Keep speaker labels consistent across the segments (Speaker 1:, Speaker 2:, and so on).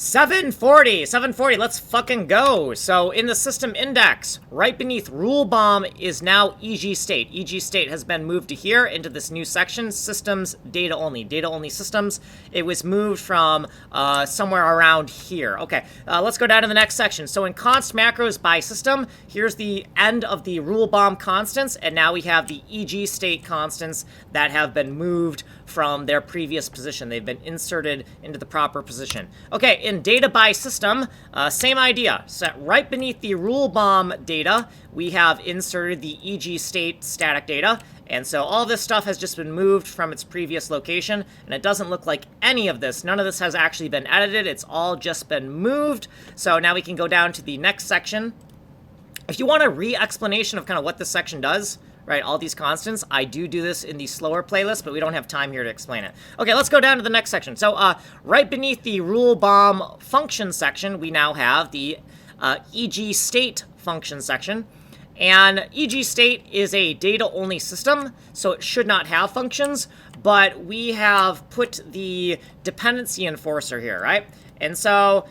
Speaker 1: 740, let's fucking go. So in the system index, right beneath rule bomb is now EG state. EG state has been moved to here into this new section, systems, data only systems. It was moved from somewhere around here. Okay, let's go down to the next section. So in const macros by system, here's the end of the rule bomb constants, and now we have the EG state constants that have been moved from their previous position. They've been inserted into the proper position. Okay, in data by system, same idea. So right beneath the rule bomb data, we have inserted the EG state static data. And so all this stuff has just been moved from its previous location, and it doesn't look like any of this. None of this has actually been edited. It's all just been moved. So now we can go down to the next section. If you want a re-explanation of kind of what this section does, right, all these constants, I do this in the slower playlist, but we don't have time here to explain it. Okay, let's go down to the next section. So right beneath the rule bomb function section, we now have the EG state function section. And EG state is a data-only system, so it should not have functions, but we have put the dependency enforcer here, right? And so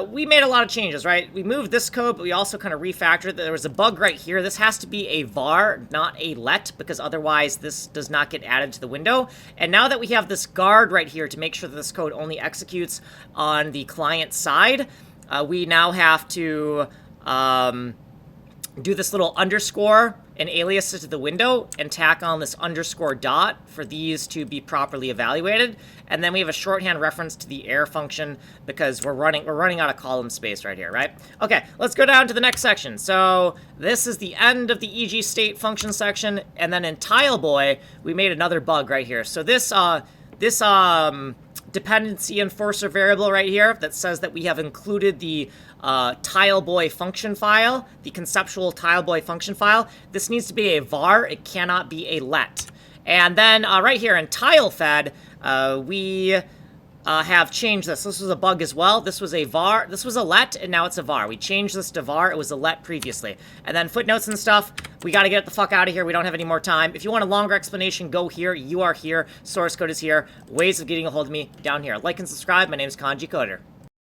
Speaker 1: we made a lot of changes, right? We moved this code, but we also kind of refactored it. There was a bug right here. This has to be a var, not a let, because otherwise this does not get added to the window. And now that we have this guard right here to make sure that this code only executes on the client side, we now have to do this little underscore and alias it to the window and tack on this underscore dot for these to be properly evaluated. And then we have a shorthand reference to the error function because we're running out of column space right here, right? Okay, let's go down to the next section. So this is the end of the EG state function section, and then in TileBoy, we made another bug right here. So this dependency enforcer variable right here that says that we have included the TileBoy function file, the conceptual TileBoy function file. This needs to be a var. It cannot be a let. And then right here in TileFed, we have changed this. This was a bug as well. This was a var. This was a let, and now it's a var. We changed this to var. It was a let previously. And then footnotes and stuff. We got to get the fuck out of here. We don't have any more time. If you want a longer explanation, go here. You are here. Source code is here. Ways of getting a hold of me down here. Like and subscribe. My name is Kanji Coder.